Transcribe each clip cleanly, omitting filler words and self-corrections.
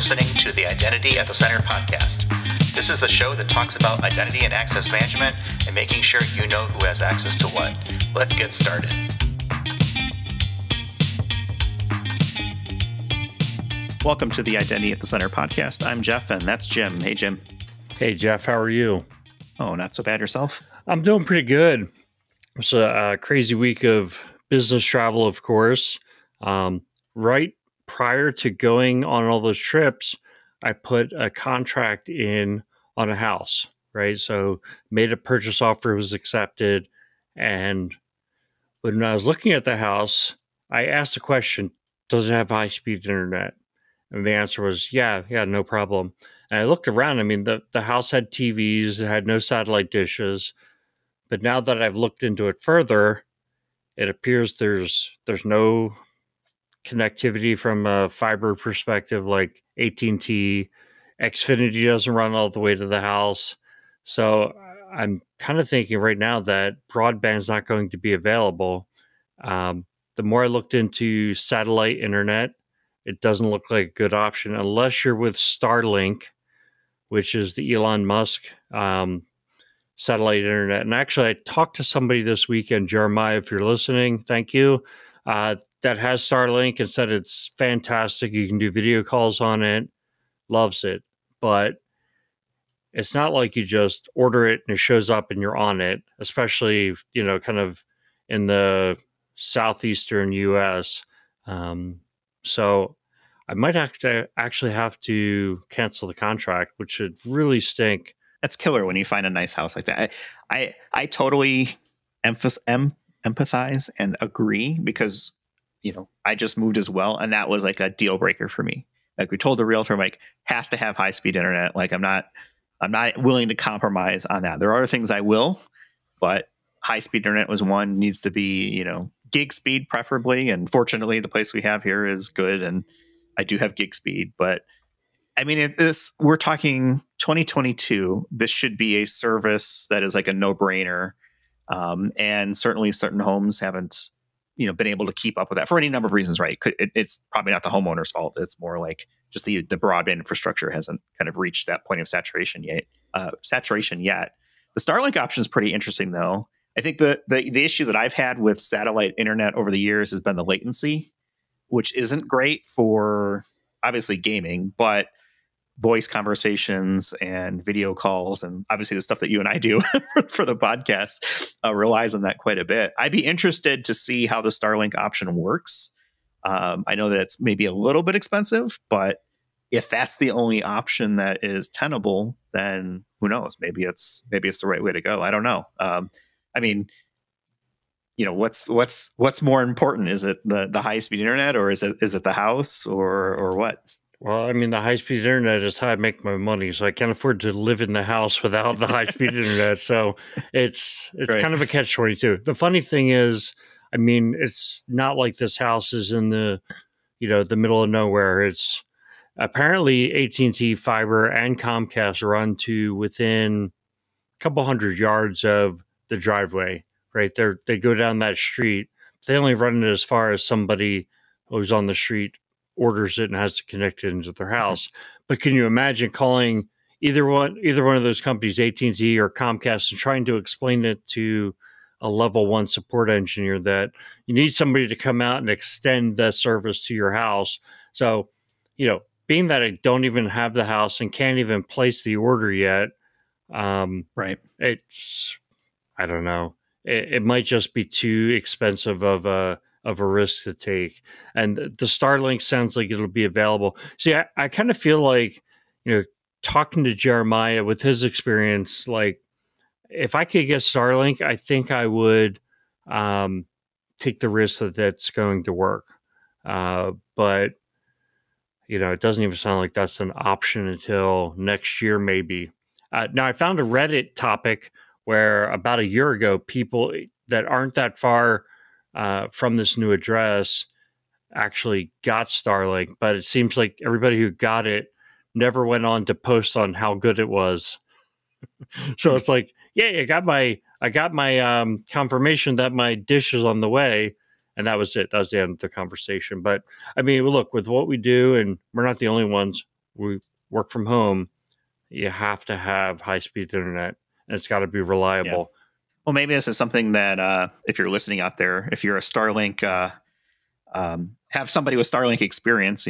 listening to the Identity at the Center podcast. This is the show that talks about identity and access management and making sure you know who has access to what. Let's get started. Welcome to the Identity at the Center podcast. I'm Jeff, and that's Jim. Hey, Jim. Hey, Jeff. How are you? Oh, not so bad. Yourself? I'm doing pretty good. It's a crazy week of business travel, of course. Right prior to going on all those trips, I put a contract in on a house, right? So made a purchase offer, was accepted. And when I was looking at the house, I asked the question, does it have high-speed internet? And the answer was, yeah, no problem. And I looked around. I mean, the house had TVs, it had no satellite dishes. But now that I've looked into it further, it appears there's no connectivity from a fiber perspective, like AT&T. Xfinity doesn't run all the way to the house. So I'm kind of thinking right now that broadband's not going to be available. The more I looked into satellite internet, it doesn't look like a good option unless you're with Starlink, which is the Elon Musk satellite internet. And actually, I talked to somebody this weekend, Jeremiah, if you're listening, thank you, that has Starlink and said it's fantastic. You can do video calls on it, loves it. But it's not like you just order it and it shows up and you're on it, especially, kind of in the southeastern U.S. So I might actually have to cancel the contract, which would really stink. That's killer when you find a nice house like that. I totally empathize and agree because, I just moved as well. And that was like a deal breaker for me. Like we told the realtor, like, has to have high speed internet. Like I'm not willing to compromise on that. There are other things I will, but high speed internet was one. Needs to be, gig speed preferably. And fortunately, the place we have here is good. And I do have gig speed, but I mean, we're talking 2022. This should be a service that is like a no-brainer, and certainly certain homes haven't, been able to keep up with that for any number of reasons. Right? It's probably not the homeowner's fault. It's more like just the broadband infrastructure hasn't kind of reached that point of saturation yet. The Starlink option is pretty interesting, though. I think the issue that I've had with satellite internet over the years has been the latency, which isn't great for obviously gaming, but voice conversations and video calls, and obviously the stuff that you and I do for the podcast relies on that quite a bit. I'd be interested to see how the Starlink option works. I know that it's maybe a little bit expensive, but if that's the only option that is tenable, then who knows? Maybe it's the right way to go. I don't know. I mean, what's more important? Is it the high speed internet, or is it the house, or what? Well, I mean, the high-speed internet is how I make my money, so I can't afford to live in the house without the high-speed internet. So it's right. Kind of a catch-22. The funny thing is, I mean, it's not like this house is in the middle of nowhere. It's apparently AT&T fiber and Comcast run to within a couple hundred yards of the driveway, right? They go down that street. They only run it as far as somebody who's on the street orders it and has to connect it into their house. But can you imagine calling either one of those companies, AT&T or Comcast, and trying to explain it to a level 1 support engineer that you need somebody to come out and extend the service to your house? So, being that I don't even have the house and can't even place the order yet, right? I don't know. It might just be too expensive of a risk to take. And the Starlink sounds like it'll be available. See, I kind of feel like, talking to Jeremiah with his experience, like if I could get Starlink, I think I would take the risk that that's going to work. But, it doesn't even sound like that's an option until next year, maybe. Now, I found a Reddit topic where about a year ago, people that aren't that far from this new address actually got Starlink, but it seems like everybody who got it never went on to post on how good it was. So it's like, yeah, I got my confirmation that my dish is on the way, and that was it. That was the end of the conversation. But I mean, look, with what we do, and we're not the only ones, we work from home, you have to have high speed internet, and it's got to be Yeah. reliable. Well, maybe this is something that if you're listening out there, if you're a Starlink, have somebody with Starlink experience,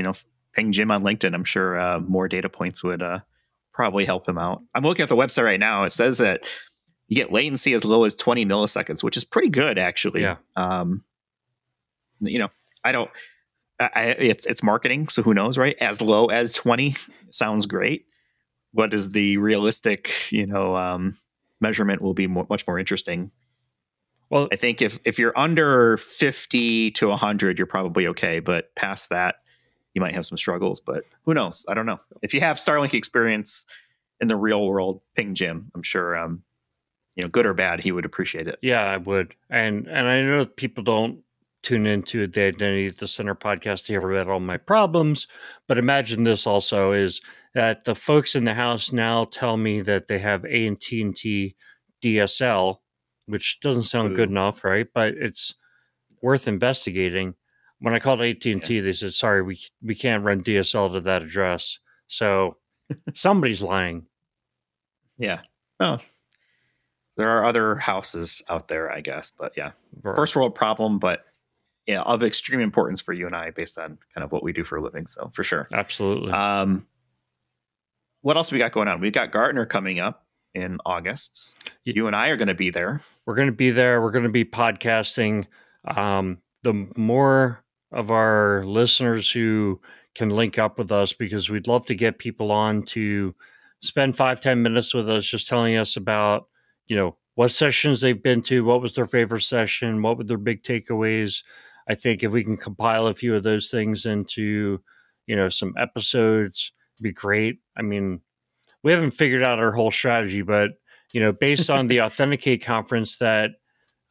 ping Jim on LinkedIn. I'm sure more data points would probably help him out. I'm looking at the website right now. It says that you get latency as low as 20 milliseconds, which is pretty good, actually. Yeah. I don't. It's marketing, so who knows, right? As low as 20 sounds great. What is the realistic, measurement will be much more interesting. Well, I think if you're under 50 to 100, you're probably okay. But past that, you might have some struggles. But who knows? I don't know. If you have Starlink experience in the real world, ping Jim. I'm sure, good or bad, he would appreciate it. yeah, I would. And I know people don't tune into the Identity at the Center podcast to hear about all my problems. But imagine this also is that the folks in the house now tell me that they have AT&T DSL, which doesn't sound good enough, right? But it's worth investigating. When I called AT&T, they said, sorry, we can't run DSL to that address. So somebody's lying. Yeah. Oh, there are other houses out there, I guess. But yeah, first world problem, but yeah, of extreme importance for you and I based on kind of what we do for a living. So for sure. Absolutely. What else we got going on? We've got Gartner coming up in August. You and I are going to be there. We're going to be there. We're going to be podcasting. The more of our listeners who can link up with us, because we'd love to get people on to spend 5-10 minutes with us, just telling us about, what sessions they've been to, what was their favorite session, what were their big takeaways. I think if we can compile a few of those things into, some episodes, it'd be great. I mean, we haven't figured out our whole strategy, but based on the Authenticate conference that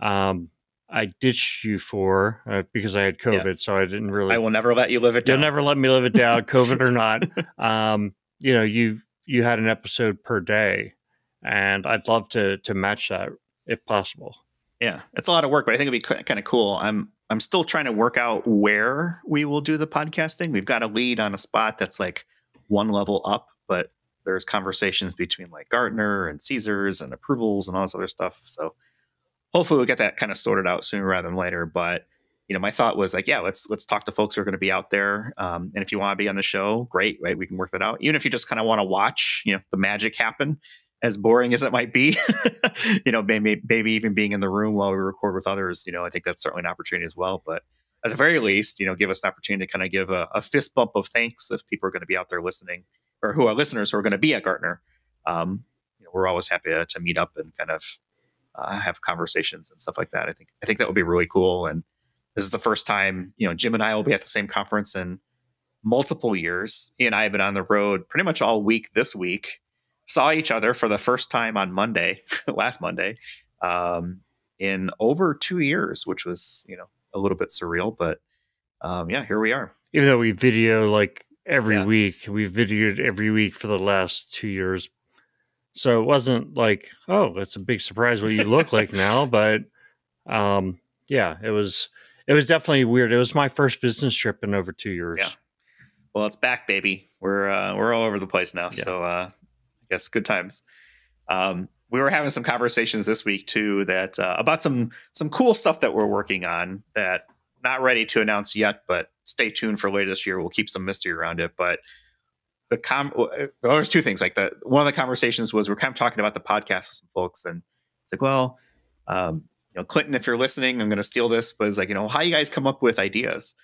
I ditched you for because I had COVID, so I didn't really. I will never let you live it down. You'll never let me live it down, COVID or not. You had an episode per day, and I'd love to match that if possible. Yeah, it's a lot of work, but I think it'd be kind of cool. I'm still trying to work out where we will do the podcasting. We've got a lead on a spot that's like one level up, but there's conversations between like Gartner and Caesars and approvals and all this other stuff. So hopefully we'll get that kind of sorted out sooner rather than later. But my thought was like, yeah, let's talk to folks who are going to be out there. And if you want to be on the show, great, right? We can work that out. Even if you just kind of want to watch, the magic happen, as boring as it might be, maybe even being in the room while we record with others, I think that's certainly an opportunity as well. But at the very least, give us an opportunity to kind of give a fist bump of thanks if people are going to be out there listening, or who are listeners who are going to be at Gartner. We're always happy to meet up and kind of have conversations and stuff like that. I think that would be really cool. And this is the first time, Jim and I will be at the same conference in multiple years. He and I have been on the road pretty much all week this week. Saw each other for the first time on Monday, last Monday, in over 2 years, which was, a little bit surreal. But yeah, here we are. Even though we video like every week, we've videoed every week for the last 2 years. So it wasn't like, oh, that's a big surprise what you look like now. But yeah, it was definitely weird. It was my first business trip in over 2 years. Yeah. Well, it's back, baby. We're all over the place now. Yeah. So I guess good times. We were having some conversations this week too that about some cool stuff that we're working on that not ready to announce yet, but stay tuned for later this year. We'll keep some mystery around it. But there's two things. Like one of the conversations was we're kind of talking about the podcast with some folks, and it's like, well, Clinton, if you're listening, I'm going to steal this, but it's like, how do you guys come up with ideas?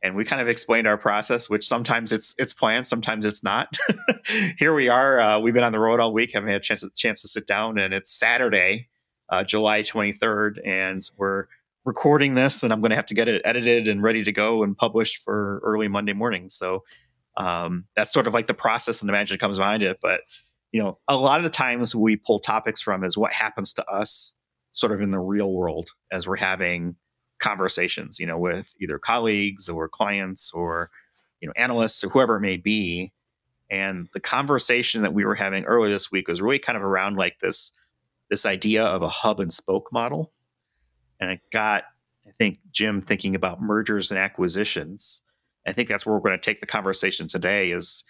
And we kind of explained our process, which sometimes it's planned, sometimes it's not. Here we are. We've been on the road all week, haven't had a chance to sit down, and it's Saturday, July 23rd, and we're recording this, and I'm going to have to get it edited and ready to go and published for early Monday morning. So that's sort of like the process and the magic that comes behind it. But a lot of the times we pull topics from is what happens to us sort of in the real world as we're having conversations, with either colleagues or clients or, analysts or whoever it may be. And the conversation that we were having earlier this week was really kind of around like this idea of a hub and spoke model. And it got, I think, Jim thinking about mergers and acquisitions. I think that's where we're going to take the conversation today is,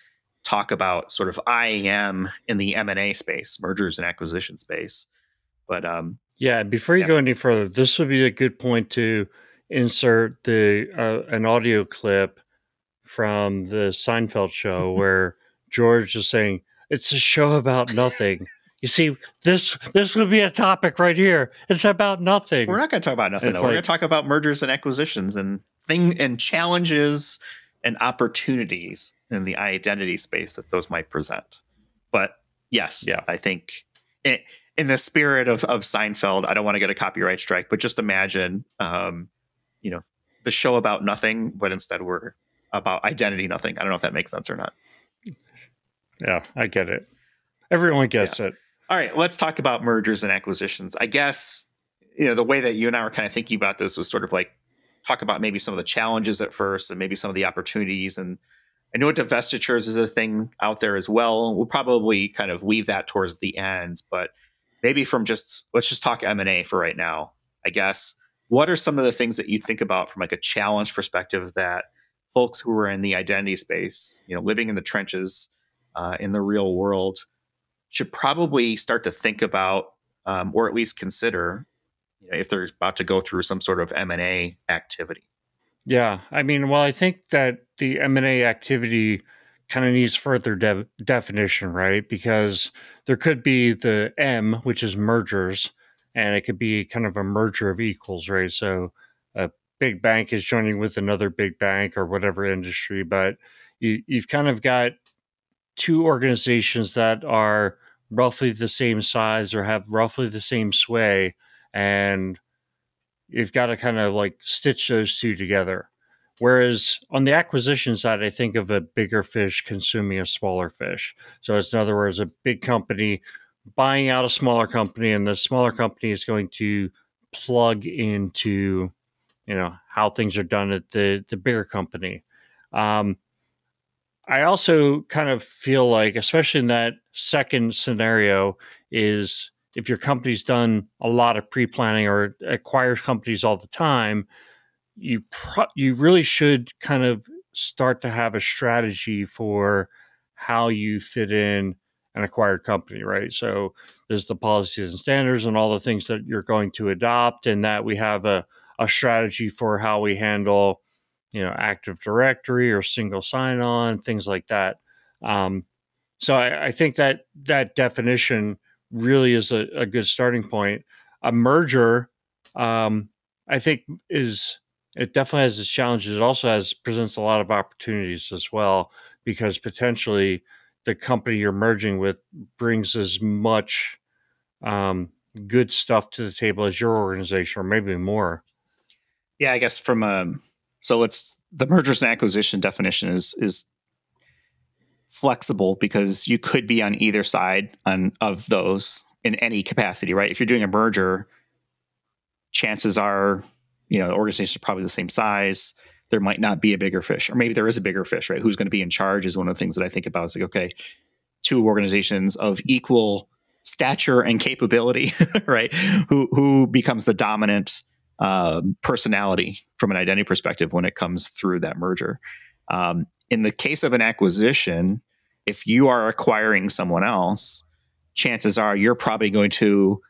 talk about sort of IAM in the M&A space, mergers and acquisition space. But Yeah, before you yeah, go any further, this would be a good point to insert the an audio clip from the Seinfeld show where George is saying it's a show about nothing. You see, this would be a topic right here. It's about we're nothing. not going to talk about And nothing it's though. We're going like, to talk about mergers and acquisitions and challenges and opportunities in the identity space that those might present. But yes, yeah, I think in the spirit of Seinfeld, I don't want to get a copyright strike, but just imagine, the show about nothing, but instead we're about identity nothing. I don't know if that makes sense or not. yeah, I get it. Everyone Yeah. gets it. All right, let's talk about mergers and acquisitions. I guess, the way that you and I were kind of thinking about this was sort of like talk about maybe some of the challenges at first and maybe some of the opportunities. And I know divestitures is a thing out there as well. We'll probably kind of leave that towards the end, but maybe let's just talk M&A for right now. I guess, what are some of the things that you think about from like a challenge perspective that folks who are in the identity space, living in the trenches, in the real world, should probably start to think about, or at least consider, if they're about to go through some sort of M&A activity? Yeah, I mean, well, I think that the M&A activity kind of needs further definition, right? Because there could be the M, which is mergers, and it could be kind of a merger of equals, right? So a big bank is joining with another big bank or whatever industry, but you've kind of got two organizations that are roughly the same size or have roughly the same sway, and you've got to kind of like stitch those two together. Whereas on the acquisition side, I think of a bigger fish consuming a smaller fish. So it's, in other words, a big company buying out a smaller company, and the smaller company is going to plug into, how things are done at the bigger company. Um, I also kind of feel like, especially in that second scenario, is if your company's done a lot of pre-planning or acquires companies all the time, you really should kind of start to have a strategy for how you fit in an acquired company, right? So there's the policies and standards and all the things that you're going to adopt, and that we have a strategy for how we handle, Active Directory or single sign-on, things like that. Um, so I think that that definition really is a good starting point. A merger, I think, is it definitely has its challenges. It also presents a lot of opportunities as well, because potentially the company you're merging with brings as much um, good stuff to the table as your organization, or maybe more. Yeah, I guess the mergers and acquisition definition is flexible because you could be on either side of those in any capacity, right? If you're doing a merger, chances are, the organization is probably the same size. There might not be a bigger fish, or maybe there is a bigger fish, right? Who's going to be in charge is one of the things that I think about. It's like, okay, two organizations of equal stature and capability, right? Who becomes the dominant personality from an identity perspective when it comes through that merger? In the case of an acquisition, if you are acquiring someone else, chances are you're probably going to,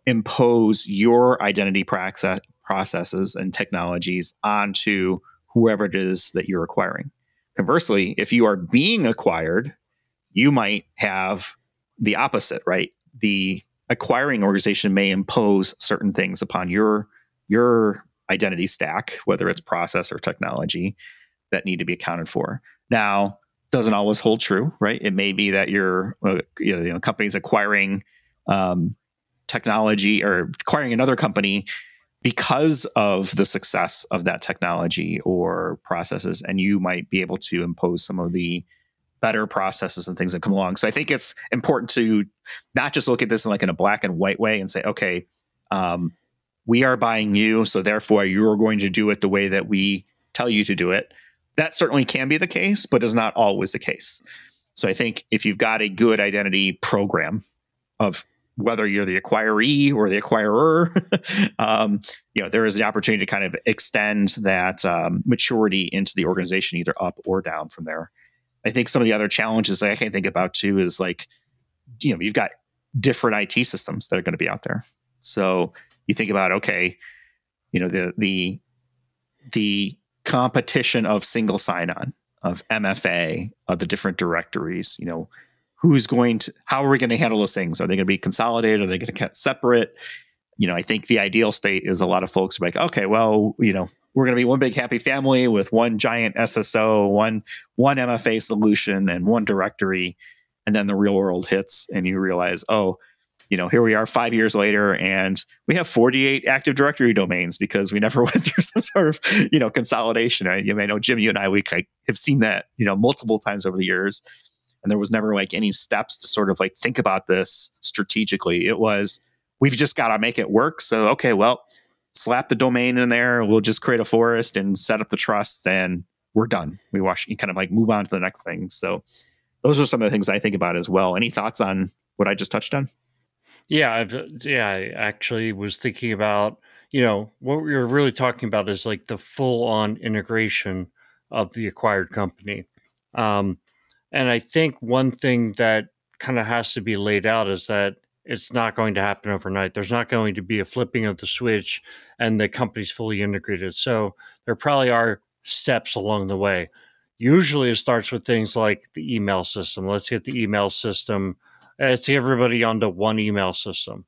impose your identity processes and technologies onto whoever it is that you're acquiring. Conversely, if you are being acquired, you might have the opposite, right? The acquiring organization may impose certain things upon your identity stack, whether it's process or technology, that need to be accounted for. Now, doesn't always hold true, right? It may be that your company's acquiring technology or acquiring another company because of the success of that technology or processes, and you might be able to impose some of the better processes and things that come along. So I think it's important to not just look at this in a black and white way and say, okay, we are buying you, so therefore you're going to do it the way that we tell you to do it. That certainly can be the case, but is not always the case. So I think if you've got a good identity program of whether you're the acquiree or the acquirer, there is the opportunity to kind of extend that maturity into the organization, either up or down from there. I think some of the other challenges that I can think about too is like, you've got different IT systems that are going to be out there. So you think about, okay, the competition of single sign-on, of MFA, of the different directories, how are we going to handle those things? Are they going to be consolidated? Are they going to get separate? I think the ideal state is a lot of folks are like, okay, well, we're going to be one big happy family with one giant SSO, one MFA solution, and one directory. And then the real world hits, and you realize, oh, here we are 5 years later, and we have 48 Active Directory domains because we never went through some sort of, consolidation. You may know, Jim, you and I, we have seen that, multiple times over the years. And there was never like any steps to sort of like think about this strategically. It was, we've just got to make it work. So, okay, well, slap the domain in there. We'll just create a forest and set up the trust, and we're done. We kind of like move on to the next thing. So those are some of the things I think about as well. Any thoughts on what I just touched on? Yeah, I actually was thinking about, what we were really talking about is like the full on integration of the acquired company. Um, and I think one thing that kind of has to be laid out is that it's not going to happen overnight. There's not going to be a flipping of the switch and the company's fully integrated. So there probably are steps along the way. Usually it starts with things like the email system. Let's get the email system, let's get everybody onto one email system.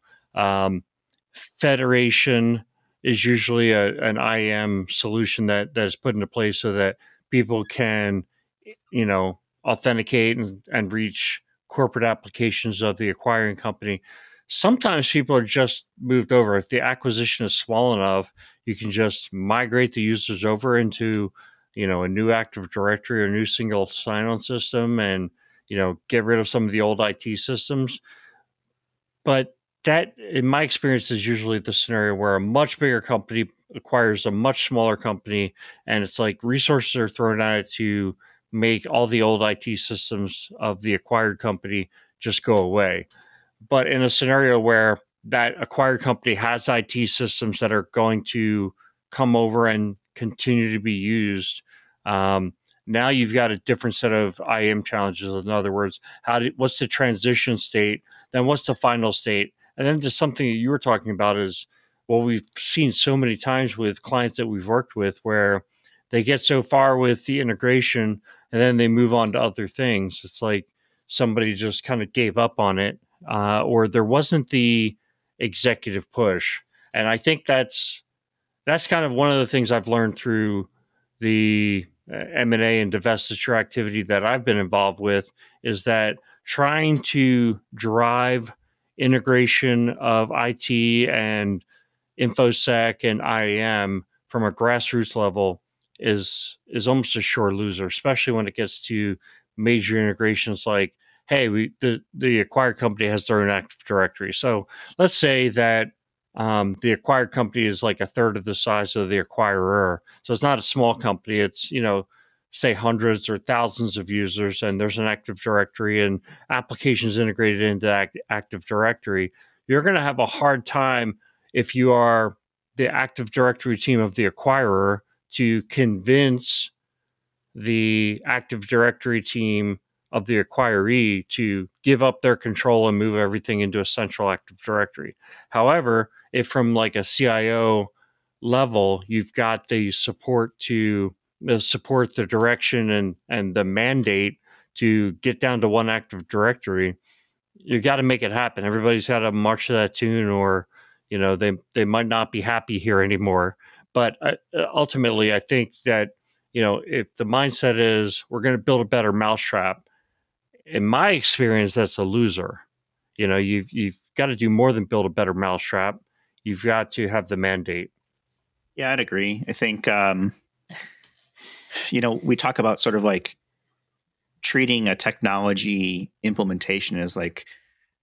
Federation is usually an IAM solution that is put into place so that people can, authenticate and reach corporate applications of the acquiring company. Sometimes people are just moved over. If the acquisition is small enough, you can just migrate the users over into, a new Active Directory or new single sign-on system, and get rid of some of the old IT systems. But that, in my experience, is usually the scenario where a much bigger company acquires a much smaller company, and it's like resources are thrown at it to make all the old IT systems of the acquired company just go away. But in a scenario where that acquired company has IT systems that are going to come over and continue to be used, now you've got a different set of IAM challenges. In other words, what's the transition state? Then what's the final state? And then just something that you were talking about is what we've seen so many times with clients that we've worked with, where they get so far with the integration and then they move on to other things. It's like somebody just kind of gave up on it, or there wasn't the executive push. And I think that's kind of one of the things I've learned through the M&A and divestiture activity that I've been involved with, is that trying to drive integration of IT and InfoSec and IAM from a grassroots level is almost a sure loser, especially when it gets to major integrations like, hey, the acquired company has their own Active Directory. So let's say that the acquired company is like a third of the size of the acquirer. So it's not a small company. It's, say hundreds or thousands of users, and there's an Active Directory and applications integrated into Active Directory. You're going to have a hard time, if you are the Active Directory team of the acquirer, to convince the Active Directory team of the acquiree to give up their control and move everything into a central Active Directory. However, if from like a CIO level, you've got the support to support the direction and the mandate to get down to one Active Directory, you got to make it happen. Everybody's got to march to that tune, or they might not be happy here anymore. But ultimately, I think that if the mindset is we're going to build a better mousetrap, in my experience, that's a loser. You've got to do more than build a better mousetrap. You've got to have the mandate. Yeah, I'd agree. I think we talk about sort of like treating a technology implementation as like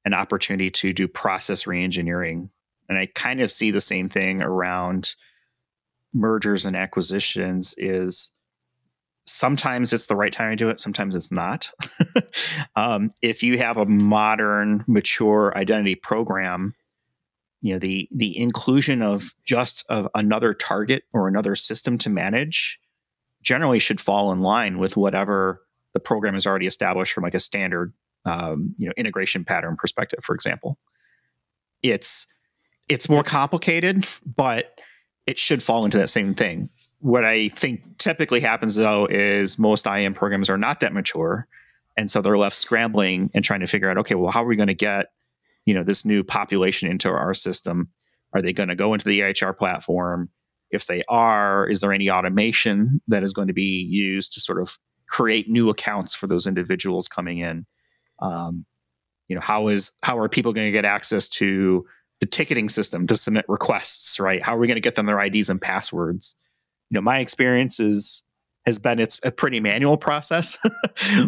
an opportunity to do process reengineering. And I kind of see the same thing around mergers and acquisitions. Is sometimes it's the right time to do it, sometimes it's not. If you have a modern, mature identity program, the inclusion of just another target or another system to manage generally should fall in line with whatever the program is already established from like a standard integration pattern perspective, for example. It's more complicated, but it should fall into that same thing. What I think typically happens, though, is most IAM programs are not that mature. And so they're left scrambling and trying to figure out, okay, well, how are we going to get, this new population into our system? Are they going to go into the EHR platform? If they are, is there any automation that is going to be used to sort of create new accounts for those individuals coming in? How are people going to get access to the ticketing system to submit requests, right? How are we going to get them their IDs and passwords? My experience has been it's a pretty manual process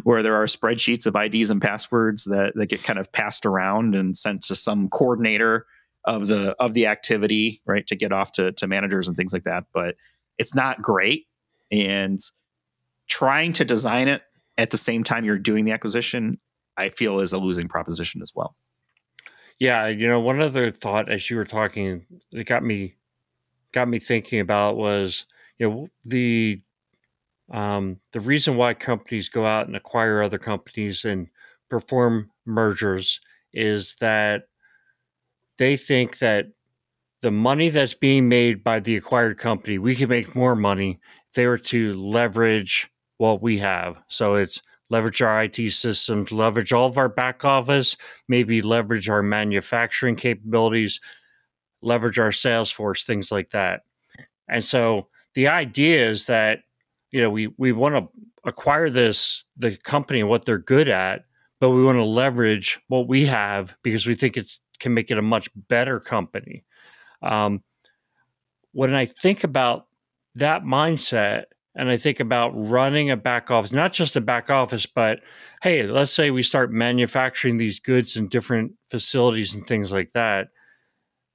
where there are spreadsheets of IDs and passwords that get kind of passed around and sent to some coordinator of the activity, right, to get off to managers and things like that. But it's not great. And trying to design it at the same time you're doing the acquisition, I feel, is a losing proposition as well. Yeah, one other thought as you were talking that got me thinking about was, the reason why companies go out and acquire other companies and perform mergers is that they think that the money that's being made by the acquired company, we can make more money if they were to leverage what we have. So it's leverage our IT systems, leverage all of our back office, maybe leverage our manufacturing capabilities, leverage our sales force, things like that. And so the idea is that, we want to acquire the company and what they're good at, but we want to leverage what we have because we think it can make it a much better company. When I think about that mindset and I think about running a back office, not just a back office, but hey, let's say we start manufacturing these goods in different facilities and things like that.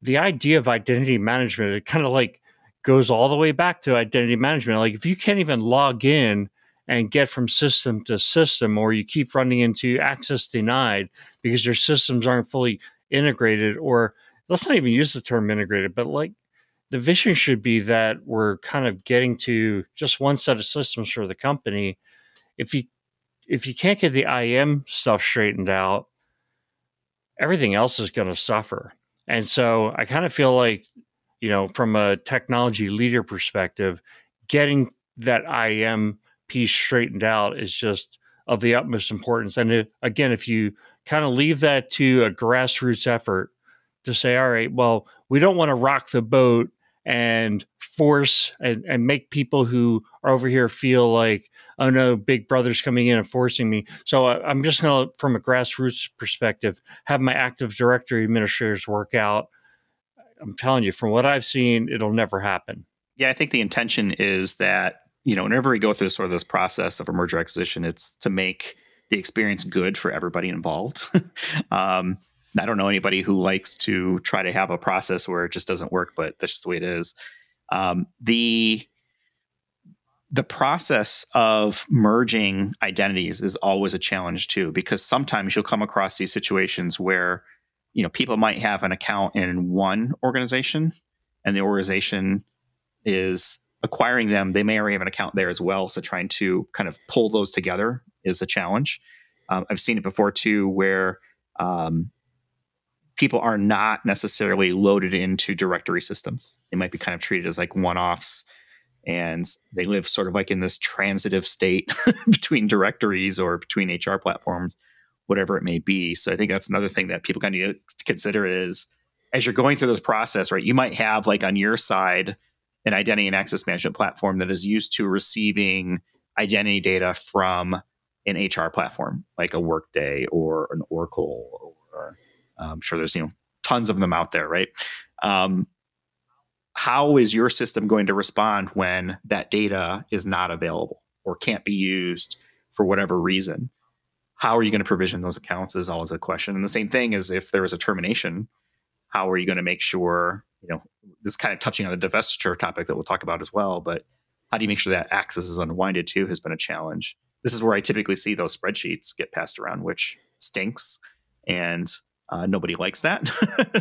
The idea of identity management, it kind of like goes all the way back to identity management. Like if you can't even log in and get from system to system, or you keep running into access denied because your systems aren't fully integrated, or let's not even use the term integrated, but like the vision should be that we're kind of getting to just one set of systems for the company. If you can't get the IAM stuff straightened out, everything else is going to suffer. And so I kind of feel like, from a technology leader perspective, getting that IAM piece straightened out is just of the utmost importance. And again, if you kind of leave that to a grassroots effort to say, all right, well, we don't want to rock the boat and force and make people who are over here feel like, oh no, Big Brother's coming in and forcing me. So I'm just going to, from a grassroots perspective, have my Active Directory administrators work out. I'm telling you, from what I've seen, it'll never happen. Yeah, I think the intention is that, whenever we go through sort of this process of a merger acquisition, it's to make the experience good for everybody involved. I don't know anybody who likes to try to have a process where it just doesn't work, but that's just the way it is. The process of merging identities is always a challenge too, because sometimes you'll come across these situations where, people might have an account in one organization and the organization is acquiring them. They may already have an account there as well. So trying to kind of pull those together is a challenge. I've seen it before too, where people are not necessarily loaded into directory systems. They might be kind of treated as like one-offs, and they live sort of like in this transitive state between directories or between HR platforms, whatever it may be. So I think that's another thing that people kind of need to consider is, as you're going through this process, right, you might have like on your side an identity and access management platform that is used to receiving identity data from an HR platform, like a Workday or an Oracle, or I'm sure there's tons of them out there, right? How is your system going to respond when that data is not available or can't be used for whatever reason? How are you going to provision those accounts is always a question. And the same thing is if there is a termination, how are you going to make sure, this is kind of touching on the divestiture topic that we'll talk about as well, but how do you make sure that access is unwinded too has been a challenge. This is where I typically see those spreadsheets get passed around, which stinks. And nobody likes that.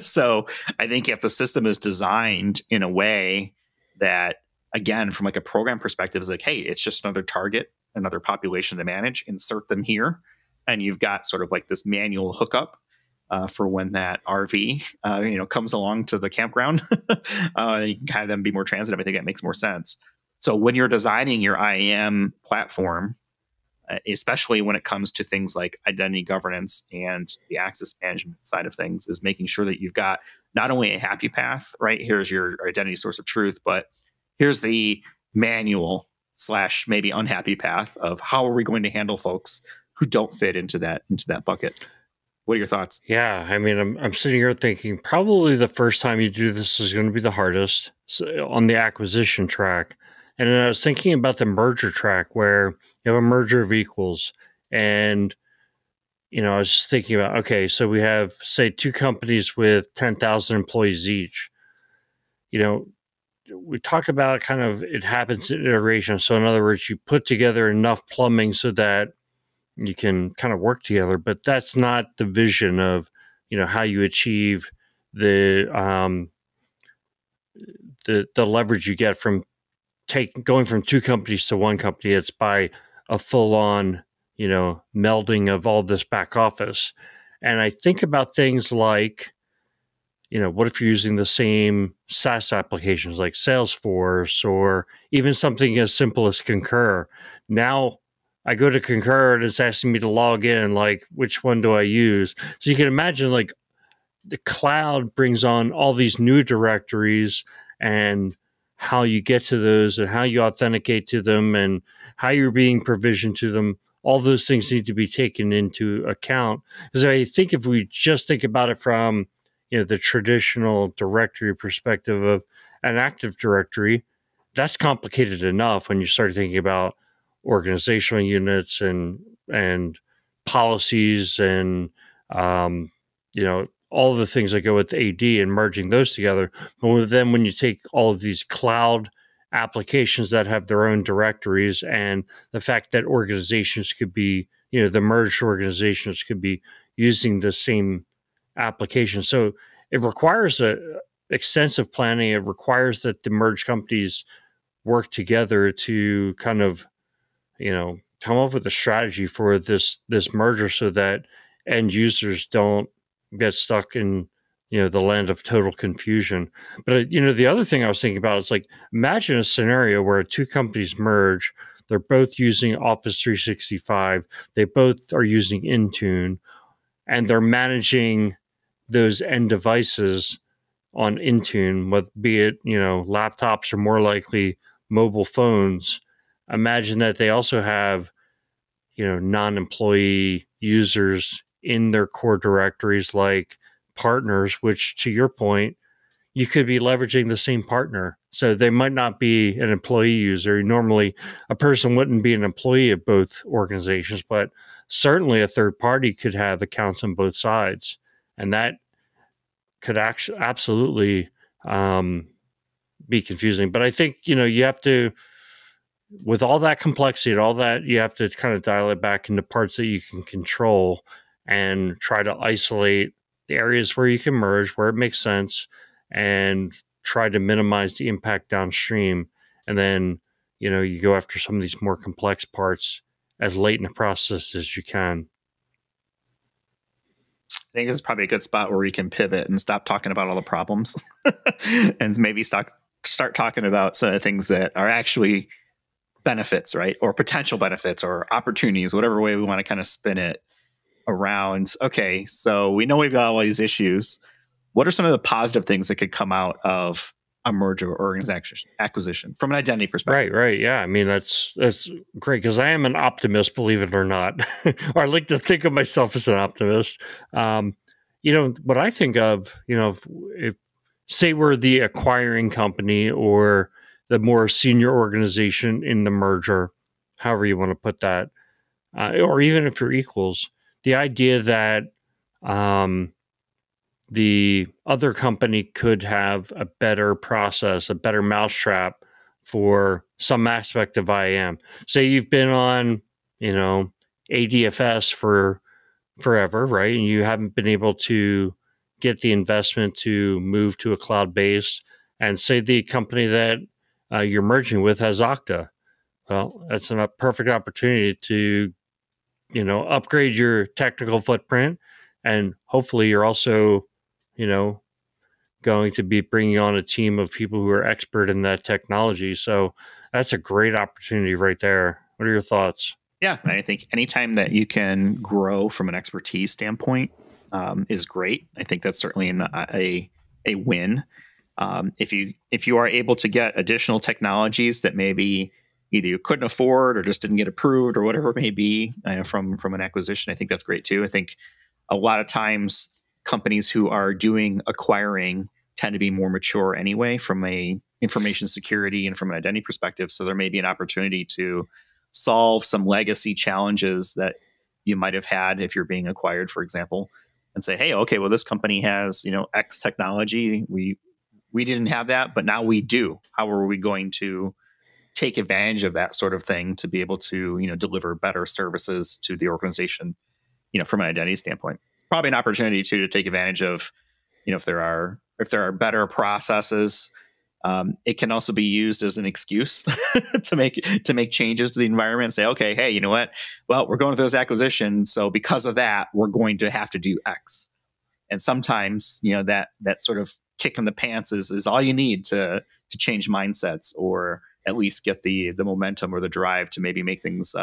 So I think if the system is designed in a way that, again, from like a program perspective, is like, hey, it's just another target another population to manage, insert them here, and you've got sort of like this manual hookup for when that RV comes along to the campground. You can have them be more transitive. I think that makes more sense. So when you're designing your IAM platform, especially when it comes to things like identity governance and the access management side of things, is making sure that you've got not only a happy path, right? Here's your identity source of truth, but here's the manual / maybe unhappy path of how are we going to handle folks who don't fit into that bucket. What are your thoughts? Yeah, I mean, I'm sitting here thinking probably the first time you do this is going to be the hardest on the acquisition track. And then I was thinking about the merger track where you have a merger of equals. And, I was just thinking about, okay, so we have, say, two companies with 10,000 employees each. We talked about kind of it happens in iteration. So in other words, you put together enough plumbing so that you can kind of work together, but that's not the vision of, how you achieve the leverage you get from going from two companies to one company. It's by a full on, melding of all this back office. And I think about things like, what if you're using the same SaaS applications like Salesforce or even something as simple as Concur? Now I go to Concur and it's asking me to log in, like, which one do I use? So you can imagine, like, the cloud brings on all these new directories and how you get to those and how you authenticate to them and how you're being provisioned to them. All those things need to be taken into account. Because I think if we just think about it from, the traditional directory perspective of an Active Directory, that's complicated enough when you start thinking about organizational units and policies and all the things that go with AD and merging those together. But then when you take all of these cloud applications that have their own directories and the fact that organizations could be, the merged organizations could be using the same application. So it requires extensive planning. It requires that the merged companies work together to kind of, come up with a strategy for this merger so that end users don't get stuck in, the land of total confusion. But, the other thing I was thinking about is, like, imagine a scenario where two companies merge. They're both using Office 365. They both are using Intune, and they're managing those end devices on Intune, be it, laptops or more likely mobile phones. Imagine that they also have, non-employee users in their core directories like partners, which, to your point, you could be leveraging the same partner. So they might not be an employee user. Normally, a person wouldn't be an employee of both organizations, but certainly a third party could have accounts on both sides. And that could actually absolutely be confusing. But I think, you have to, with all that complexity and all that, you have to kind of dial it back into parts that you can control and try to isolate the areas where you can merge, where it makes sense, and try to minimize the impact downstream. And then, you go after some of these more complex parts as late in the process as you can. I think this is probably a good spot where we can pivot and stop talking about all the problems and maybe start talking about some of the things that are actually benefits, right? Or potential benefits or opportunities, whatever way we want to kind of spin it around. Okay, so we know we've got all these issues. What are some of the positive things that could come out of a merger or acquisition from an identity perspective? Right. Yeah. I mean, that's great because I am an optimist, believe it or not. Or I like to think of myself as an optimist. What I think of, if say we're the acquiring company or the more senior organization in the merger, however you want to put that, or even if you're equals, the idea that the other company could have a better process, a better mousetrap for some aspect of IAM. Say you've been on, ADFS for forever, right? And you haven't been able to get the investment to move to a cloud base. And say the company that you're merging with has Okta. Well, that's a perfect opportunity to, upgrade your technical footprint. And hopefully you're also, you know, going to be bringing on a team of people who are expert in that technology. So that's a great opportunity right there. What are your thoughts? Yeah, I think anytime that you can grow from an expertise standpoint is great. I think that's certainly a win. If you are able to get additional technologies that maybe either you couldn't afford or just didn't get approved or whatever it may be from an acquisition, I think that's great too. I think a lot of times companies who are doing acquiring tend to be more mature anyway from a information security and from an identity perspective. So there may be an opportunity to solve some legacy challenges that you might have had if you're being acquired, for example, and say, hey, okay, well, this company has X technology. We didn't have that, but now we do. How are we going to take advantage of that sort of thing to be able to deliver better services to the organization from an identity standpoint? It's probably an opportunity too to take advantage of if there are better processes. It can also be used as an excuse to make changes to the environment and say, okay, hey, you know what? Well, we're going to those acquisitions, so because of that, we're going to have to do X. And sometimes, that sort of kick in the pants is all you need to change mindsets, or at least get the momentum or the drive to maybe make things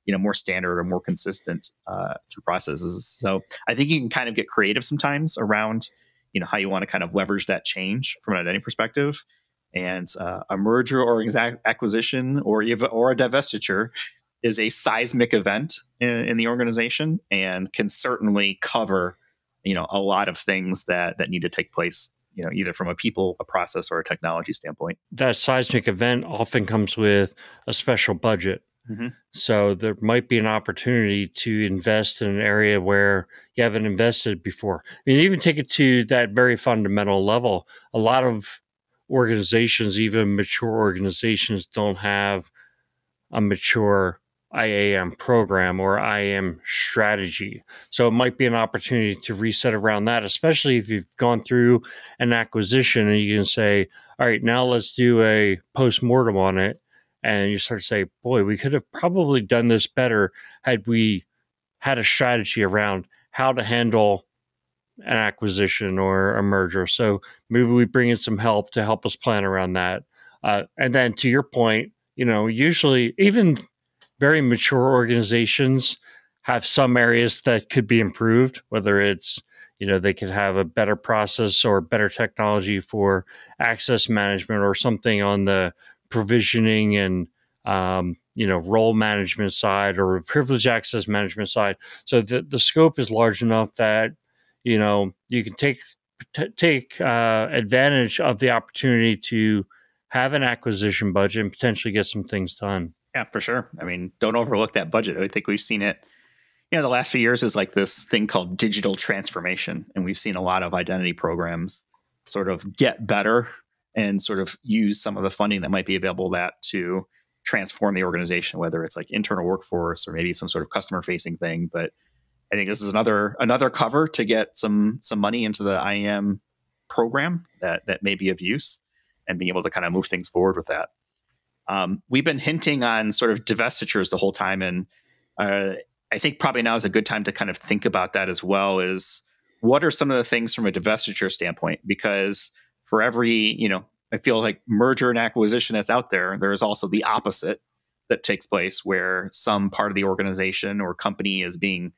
more standard or more consistent through processes. So I think you can kind of get creative sometimes around how you want to kind of leverage that change from an identity perspective. And a merger or acquisition or a divestiture is a seismic event in the organization and can certainly cover a lot of things that need to take place, either from a people, a process, or a technology standpoint. That seismic event often comes with a special budget. Mm-hmm. So there might be an opportunity to invest in an area where you haven't invested before. I mean, even take it to that very fundamental level. A lot of organizations, even mature organizations, don't have a mature IAM program or IAM strategy. So it might be an opportunity to reset around that, especially if you've gone through an acquisition and you can say, all right, now let's do a post-mortem on it. And you start to say, boy, we could have probably done this better had we had a strategy around how to handle an acquisition or a merger. So maybe we bring in some help to help us plan around that. And then to your point, usually even very mature organizations have some areas that could be improved, whether it's, they could have a better process or better technology for access management or something on the provisioning and, role management side or privilege access management side. So the scope is large enough that, you can take advantage of the opportunity to have an acquisition budget and potentially get some things done. Yeah, for sure. I mean, don't overlook that budget. I think we've seen it, the last few years is like this thing called digital transformation. And we've seen a lot of identity programs sort of get better and sort of use some of the funding that might be available to transform the organization, whether it's like internal workforce or maybe some sort of customer facing thing. But I think this is another cover to get some money into the IAM program that may be of use and being able to kind of move things forward with that. We've been hinting on sort of divestitures the whole time, and I think probably now is a good time to kind of think about that as well. Is what are some of the things from a divestiture standpoint? Because for every, I feel like merger and acquisition that's out there, there is also the opposite that takes place where some part of the organization or company is being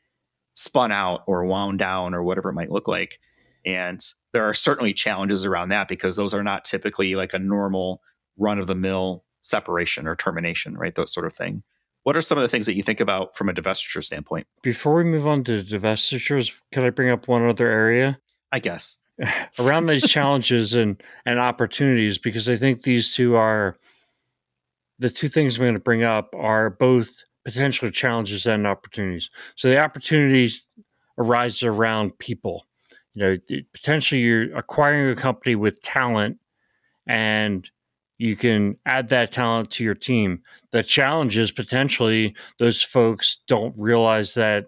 spun out or wound down or whatever it might look like. And there are certainly challenges around that because those are not typically like a normal run of the mill separation or termination, right? Those sort of thing. What are some of the things that you think about from a divestiture standpoint? Before we move on to divestitures, could I bring up one other area? I guess. Around these challenges and opportunities, because I think these two are the two things I'm going to bring up are both potential challenges and opportunities. So the opportunities arise around people. Potentially you're acquiring a company with talent and you can add that talent to your team. The challenge is potentially those folks don't realize that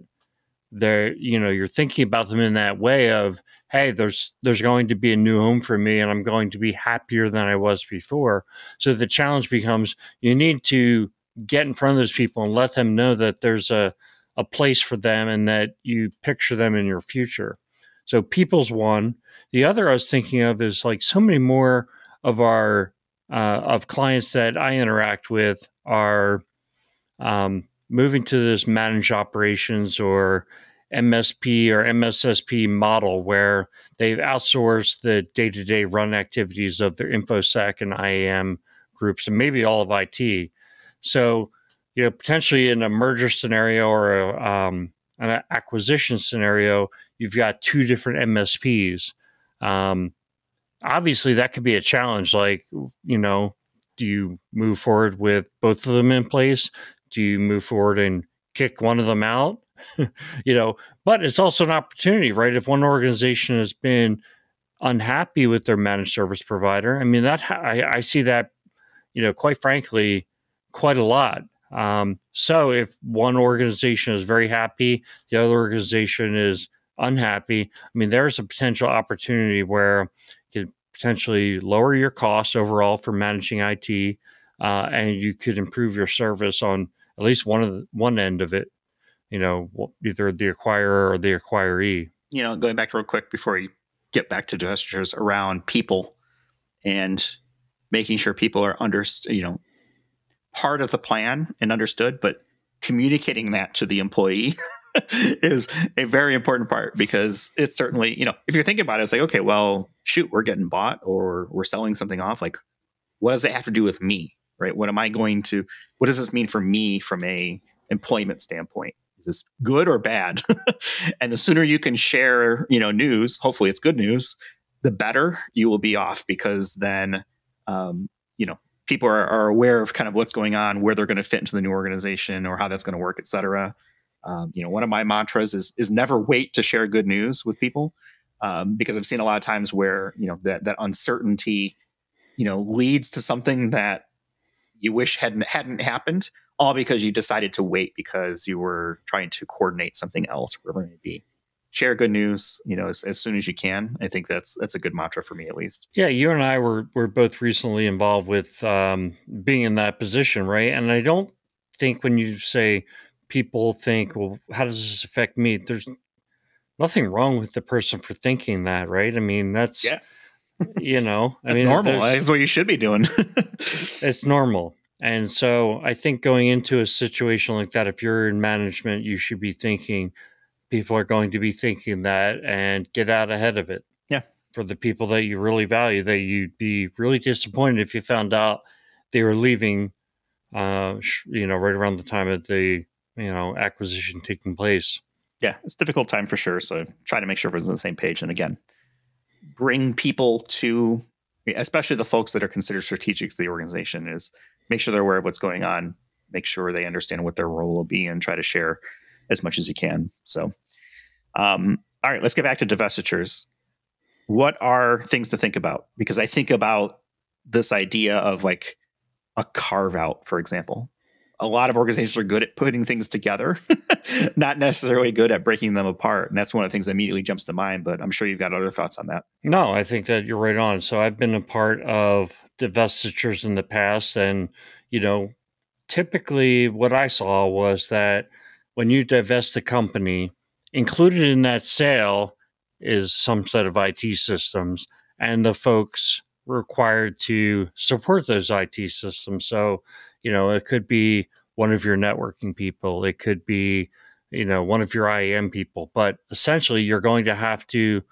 you're thinking about them in that way of, hey, there's going to be a new home for me and I'm going to be happier than I was before. So the challenge becomes you need to get in front of those people and let them know that there's a place for them and that you picture them in your future. So people's one. The other I was thinking of is like so many more of our of clients that I interact with are moving to this managed operations or MSP or MSSP model where they've outsourced the day-to-day run activities of their InfoSec and IAM groups and maybe all of IT. So, potentially in a merger scenario or an acquisition scenario, you've got two different MSPs. Obviously, that could be a challenge. Like, do you move forward with both of them in place? Do you move forward and kick one of them out? But it's also an opportunity, right? If one organization has been unhappy with their managed service provider, I mean, I see that, quite frankly, quite a lot. So if one organization is very happy, the other organization is unhappy, I mean, there's a potential opportunity where you could potentially lower your costs overall for managing IT, and you could improve your service on at least one end of it, either the acquirer or the acquiree. Going back real quick before you get back to divestitures around people and making sure people are part of the plan and understood, but communicating that to the employee is a very important part, because it's certainly, if you're thinking about it, it's like, okay, well, shoot, we're getting bought or we're selling something off. Like, what does it have to do with me, right? What does this mean for me from a employment standpoint? Is this good or bad? And the sooner you can share, news, hopefully it's good news, the better you will be off, because then, people are aware of kind of what's going on, where they're going to fit into the new organization or how that's going to work, et cetera. One of my mantras is never wait to share good news with people, because I've seen a lot of times where, that uncertainty, leads to something that you wish hadn't happened, all because you decided to wait because you were trying to coordinate something else, whatever it may be. Share good news, as soon as you can. I think that's a good mantra for me, at least. Yeah, you and I were both recently involved with being in that position, right? And I don't think when you say people think, well, how does this affect me? There's nothing wrong with the person for thinking that, right? I mean, that's normal. That's what you should be doing. It's normal. And so I think going into a situation like that, if you're in management, you should be thinking people are going to be thinking that, and get out ahead of it. Yeah. For the people that you really value, that you'd be really disappointed if you found out they were leaving, right around the time of the, acquisition taking place. Yeah, it's a difficult time for sure. So try to make sure everyone's on the same page. And again, bring people to, especially the folks that are considered strategic to the organization, is make sure they're aware of what's going on, make sure they understand what their role will be, and try to share as much as you can. So, all right, let's get back to divestitures. What are things to think about? Because I think about this idea of like a carve out, for example. A lot of organizations are good at putting things together, not necessarily good at breaking them apart. And that's one of the things that immediately jumps to mind, but I'm sure you've got other thoughts on that. No, I think that you're right on. So I've been a part of divestitures in the past, and, typically what I saw was that when you divest a company, included in that sale is some set of IT systems and the folks required to support those IT systems. So, it could be one of your networking people, it could be, one of your IAM people, but essentially you're going to have to,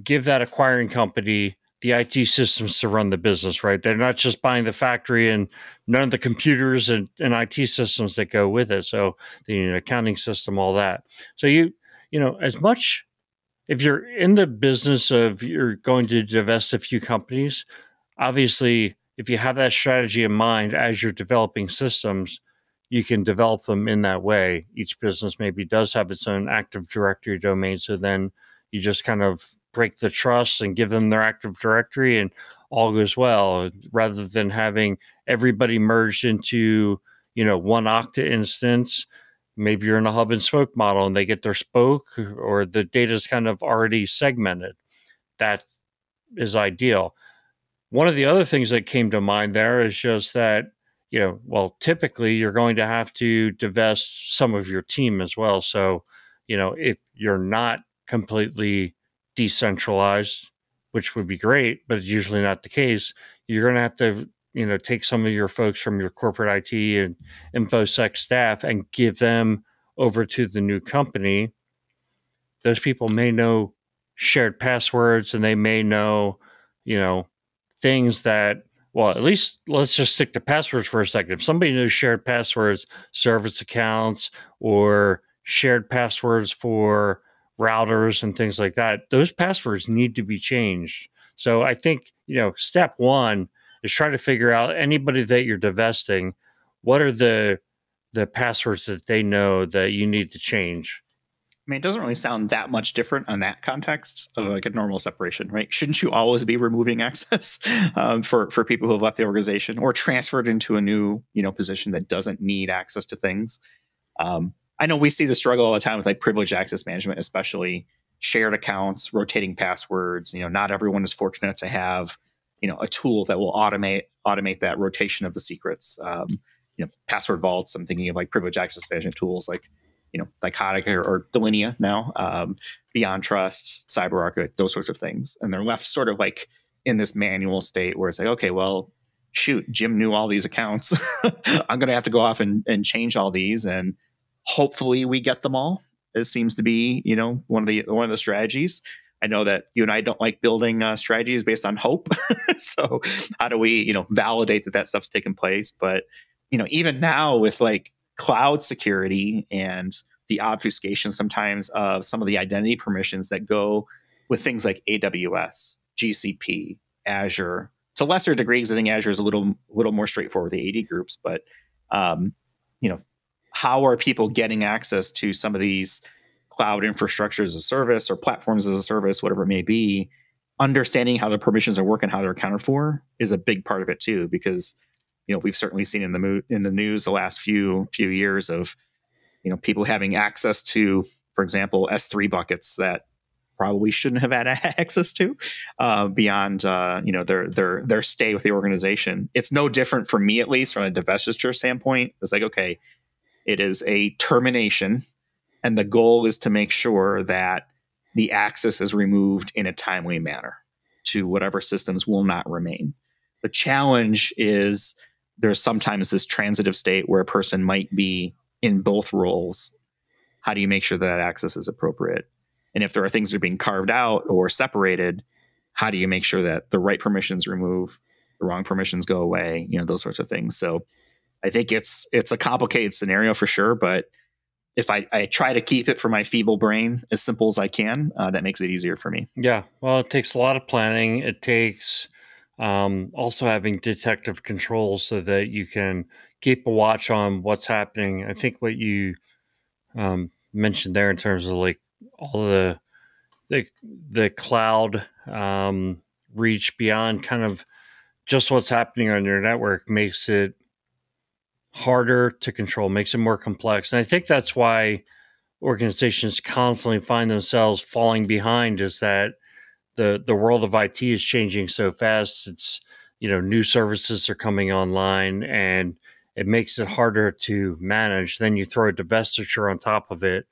give that acquiring company the IT systems to run the business, right? They're not just buying the factory and none of the computers and IT systems that go with it. So the accounting system, all that. So as much, if you're in the business of you're going to divest a few companies, obviously, if you have that strategy in mind as you're developing systems, you can develop them in that way. Each business maybe does have its own Active Directory domain. So then you just kind of break the trust and give them their Active Directory and all goes well, rather than having everybody merged into, one Okta instance. Maybe you're in a hub and spoke model and they get their spoke, or the data is kind of already segmented. That is ideal. One of the other things that came to mind there is just that well, typically you're going to have to divest some of your team as well. So, if you're not completely decentralized, which would be great, but it's usually not the case, you're going to have to, take some of your folks from your corporate IT and InfoSec staff and give them over to the new company. Those people may know shared passwords and they may know, you know, things that, well, at least let's just stick to passwords for a second. If somebody knows shared passwords, service accounts, or shared passwords for routers and things like that, those passwords need to be changed. So I think, step one is try to figure out anybody that you're divesting, what are the passwords that they know that you need to change. I mean, it doesn't really sound that much different on that context of like a normal separation, right? Shouldn't you always be removing access for people who have left the organization or transferred into a new position that doesn't need access to things? I know we see the struggle all the time with like privileged access management, especially shared accounts, rotating passwords. Not everyone is fortunate to have a tool that will automate that rotation of the secrets. Password vaults. I'm thinking of like privileged access management tools like Thycotic or Delinea now, Beyond Trust, CyberArk, those sorts of things. And they're left sort of like in this manual state where it's like, okay, well, shoot, Jim knew all these accounts. I'm going to have to go off and change all these. And hopefully we get them all. It seems to be, one of the strategies. I know that you and I don't like building strategies based on hope. So how do we, validate that stuff's taken place? But, even now with like cloud security and the obfuscation sometimes of some of the identity permissions that go with things like AWS, GCP, Azure. To lesser degrees, I think Azure is a little more straightforward with the AD groups. But how are people getting access to some of these cloud infrastructure as a service or platforms as a service, whatever it may be? Understanding how the permissions are working, how they're accounted for, is a big part of it too, because we've certainly seen in the news the last few years of people having access to, for example, S3 buckets that probably shouldn't have had access to beyond their stay with the organization. It's no different for me, at least from a divestiture standpoint. It's like, okay, it is a termination, and the goal is to make sure that the access is removed in a timely manner to whatever systems will not remain. The challenge is there's sometimes this transitive state where a person might be in both roles. How do you make sure that access is appropriate? And if there are things that are being carved out or separated, how do you make sure that the right permissions remove, the wrong permissions go away, those sorts of things. So I think it's a complicated scenario for sure, but if I try to keep it for my feeble brain as simple as I can, that makes it easier for me. Yeah, well, it takes a lot of planning. It takes also having detective controls so that you can keep a watch on what's happening. I think what you mentioned there in terms of like all the cloud reach beyond kind of just what's happening on your network makes it harder to control, makes it more complex. And I think that's why organizations constantly find themselves falling behind, is that the world of IT is changing so fast. It's, new services are coming online and it makes it harder to manage. Then you throw a divestiture on top of it.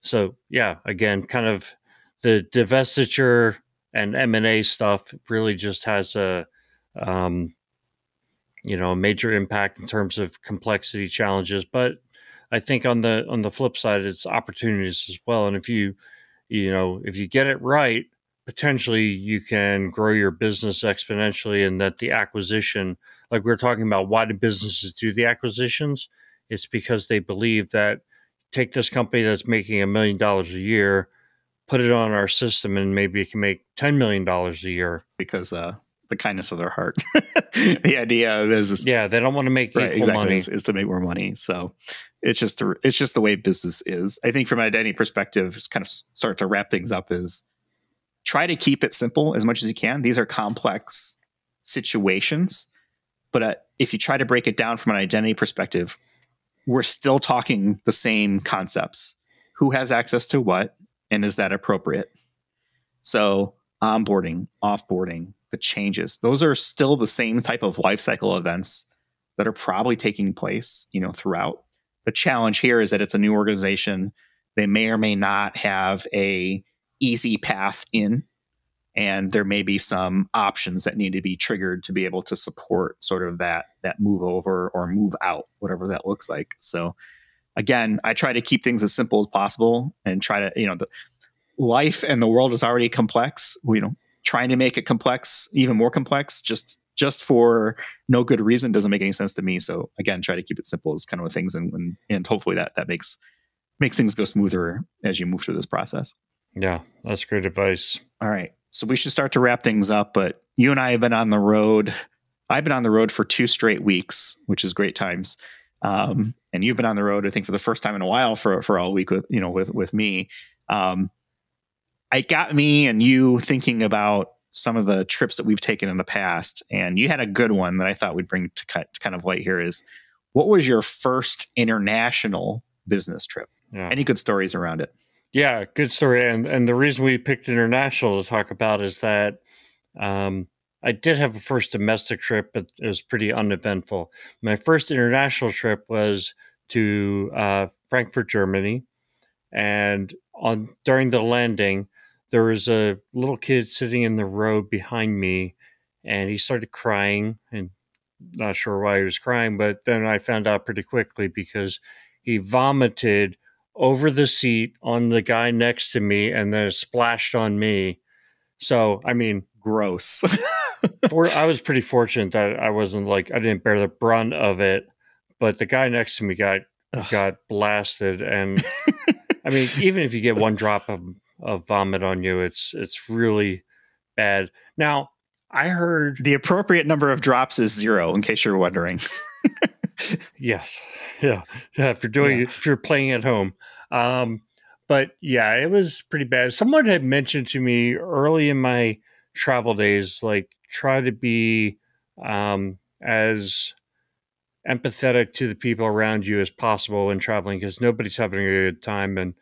So yeah, again, kind of the divestiture and M&A stuff really just has a major impact in terms of complexity challenges. But I think on the flip side, it's opportunities as well. And if you get it right, potentially you can grow your business exponentially, and that the acquisition, like we were talking about, why do businesses do the acquisitions? It's because they believe that take this company that's making $1 million a year, put it on our system, and maybe it can make $10 million a year. Because the kindness of their heart. The idea is, yeah, they don't want to make equal money. Is to make more money. So it's just the way business is. I think from an identity perspective, just kind of start to wrap things up, is try to keep it simple as much as you can. These are complex situations, but if you try to break it down from an identity perspective, we're still talking the same concepts. Who has access to what, and is that appropriate? So onboarding, offboarding, the changes. Those are still the same type of life cycle events that are probably taking place, throughout. The challenge here is that it's a new organization. They may or may not have a easy path in, and there may be some options that need to be triggered to be able to support sort of that move over or move out, whatever that looks like. So again, I try to keep things as simple as possible and try to, the life and the world is already complex. Trying to make it complex, even more complex, just for no good reason doesn't make any sense to me. So again, try to keep it simple as kind of things, and hopefully that makes things go smoother as you move through this process. Yeah, that's great advice. All right. So we should start to wrap things up, but you and I have been on the road. I've been on the road for 2 straight weeks, which is great times. And you've been on the road, I think, for the first time in a while for all week with me. It got me and you thinking about some of the trips that we've taken in the past. And you had a good one that I thought we'd bring to kind of light here is, what was your first international business trip? Yeah. Any good stories around it? Yeah, good story. And the reason we picked international to talk about is that I did have a first domestic trip, but it was pretty uneventful. My first international trip was to Frankfurt, Germany. And during the landing, there was a little kid sitting in the row behind me, and he started crying, and not sure why he was crying, but then I found out pretty quickly because he vomited over the seat on the guy next to me, and then it splashed on me. So, I mean, gross. I was pretty fortunate that I didn't bear the brunt of it, but the guy next to me got blasted. And I mean, even if you get one drop of vomit on you, it's really bad. Now, I heard the appropriate number of drops is 0, in case you're wondering. Yes. Yeah. If you're playing at home. But yeah, it was pretty bad. Someone had mentioned to me early in my travel days, like, try to be as empathetic to the people around you as possible when traveling, because nobody's having a good time. And,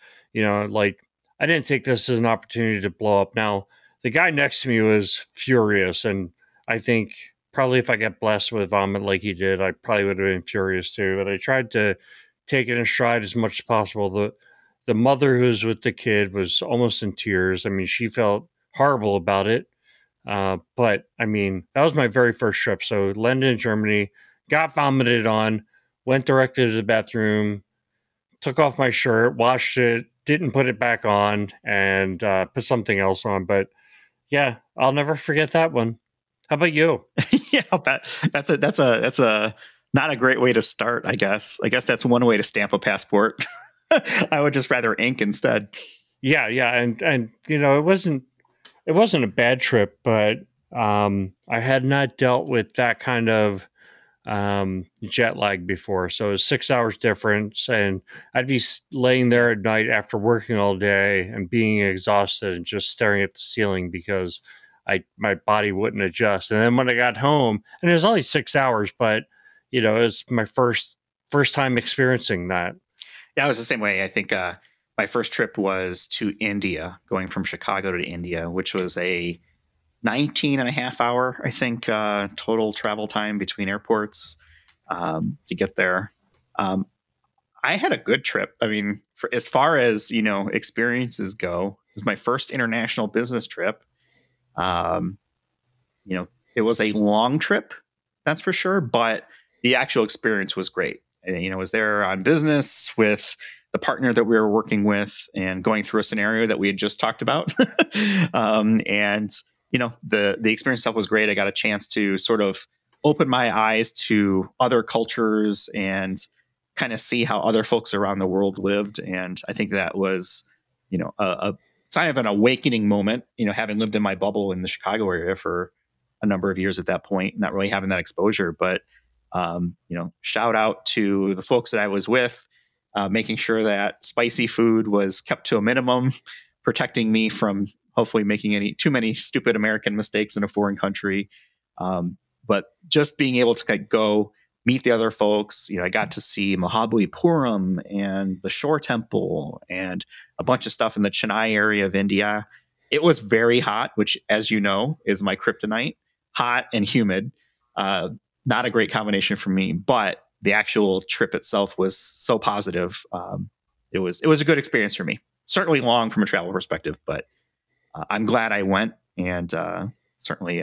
I didn't take this as an opportunity to blow up. Now, the guy next to me was furious, and I think probably if I got blessed with vomit like he did, I probably would have been furious too. But I tried to take it in stride as much as possible. The mother who was with the kid was almost in tears. I mean, she felt horrible about it. But I mean, that was my very first trip. So London, Germany, got vomited on, went directly to the bathroom, took off my shirt, washed it, didn't put it back on, and put something else on. But yeah, I'll never forget that one. How about you? Yeah, that's a not a great way to start, I guess. I guess that's one way to stamp a passport. I would just rather ink instead. Yeah, and it wasn't a bad trip, but I had not dealt with that kind of jet lag before. So it was 6 hours difference, and I'd be laying there at night after working all day and being exhausted and just staring at the ceiling because my body wouldn't adjust. And then when I got home, and it was only 6 hours, but it was my first time experiencing that. Yeah, I was the same way. I think my first trip was to India, going from Chicago to India, which was a 19 and a half hour, I think, total travel time between airports to get there. I had a good trip. I mean, as far as, experiences go, it was my first international business trip. It was a long trip, that's for sure, but the actual experience was great. I was there on business with the partner that we were working with and going through a scenario that we had just talked about. And the experience itself was great. I got a chance to sort of open my eyes to other cultures and kind of see how other folks around the world lived. And I think that was, a sign of an awakening moment, having lived in my bubble in the Chicago area for a number of years at that point, not really having that exposure. But, shout out to the folks that I was with, making sure that spicy food was kept to a minimum, protecting me from hopefully making too many stupid American mistakes in a foreign country. But just being able to go meet the other folks, I got to see Mahabalipuram and the Shore Temple and a bunch of stuff in the Chennai area of India. It was very hot, which, as you know, is my kryptonite. Hot and humid. Not a great combination for me, but the actual trip itself was so positive. It was a good experience for me. Certainly long from a travel perspective, but I'm glad I went, and certainly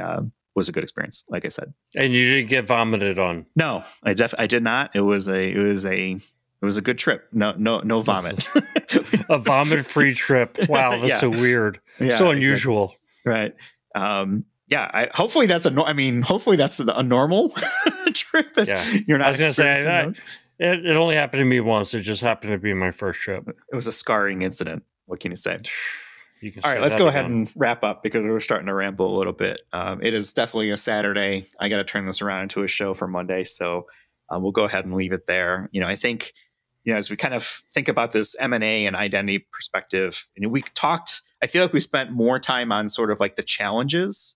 was a good experience, like I said. And you didn't get vomited on? No, I did not. It was a good trip. No vomit. A vomit-free trip. Wow, that's so weird. Yeah, so unusual. Exactly. Right. Hopefully that's hopefully that's a normal trip. You're not. I was going to say it only happened to me once. It just happened to be my first trip. It was a scarring incident. What can you say? All right, let's go ahead and wrap up because we're starting to ramble a little bit. It is definitely a Saturday. I got to turn this around into a show for Monday, so we'll go ahead and leave it there. I think, as we kind of think about this M&A and identity perspective, we talked. I feel like we spent more time on sort of like the challenges,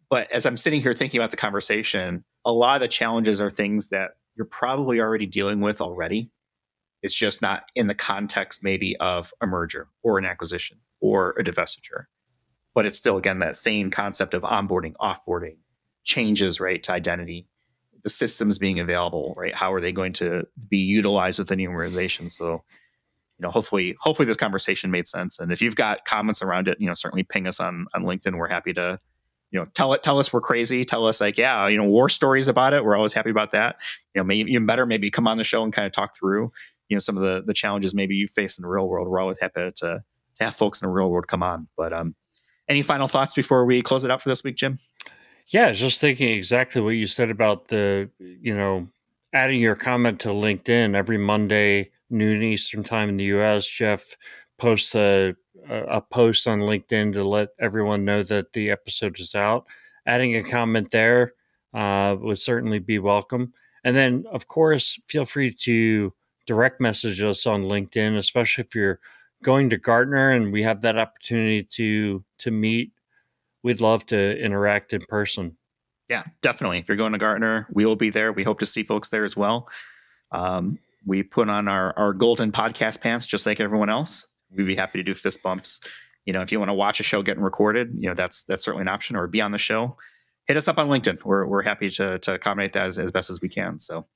but as I'm sitting here thinking about the conversation, a lot of the challenges are things that you're probably already dealing with already. It's just not in the context maybe of a merger or an acquisition or a divestiture. But it's still, again, that same concept of onboarding, offboarding, changes, right, to identity, the systems being available, right? How are they going to be utilized within the organization? So, hopefully this conversation made sense. And if you've got comments around it, certainly ping us on LinkedIn. We're happy to, tell us we're crazy. Tell us war stories about it. We're always happy about that. Maybe even better, maybe come on the show and kind of talk through, some of the challenges maybe you face in the real world. We're always happy to have folks in the real world come on. But any final thoughts before we close it out for this week, Jim? Yeah, I was just thinking exactly what you said about the, adding your comment to LinkedIn every Monday, noon Eastern time in the US. Jeff posts a post on LinkedIn to let everyone know that the episode is out. Adding a comment there would certainly be welcome. And then, of course, feel free to direct message us on LinkedIn, especially if you're going to Gartner and we have that opportunity to meet. We'd love to interact in person. Yeah, definitely. If you're going to Gartner, we will be there. We hope to see folks there as well. We put on our golden podcast pants just like everyone else. We'd be happy to do fist bumps. If you want to watch a show getting recorded, that's certainly an option, or be on the show. Hit us up on LinkedIn. We're happy to accommodate that as best as we can. So,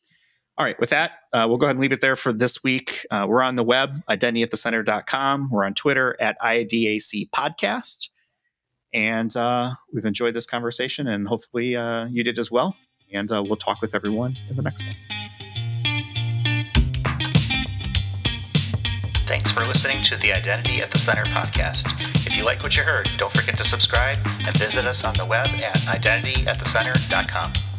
all right, with that, we'll go ahead and leave it there for this week. We're on the web, identityattthecenter.com. We're on Twitter at IDAC Podcast. And we've enjoyed this conversation, and hopefully you did as well. And we'll talk with everyone in the next one. Thanks for listening to the Identity at the Center podcast. If you like what you heard, don't forget to subscribe and visit us on the web at identityattthecenter.com.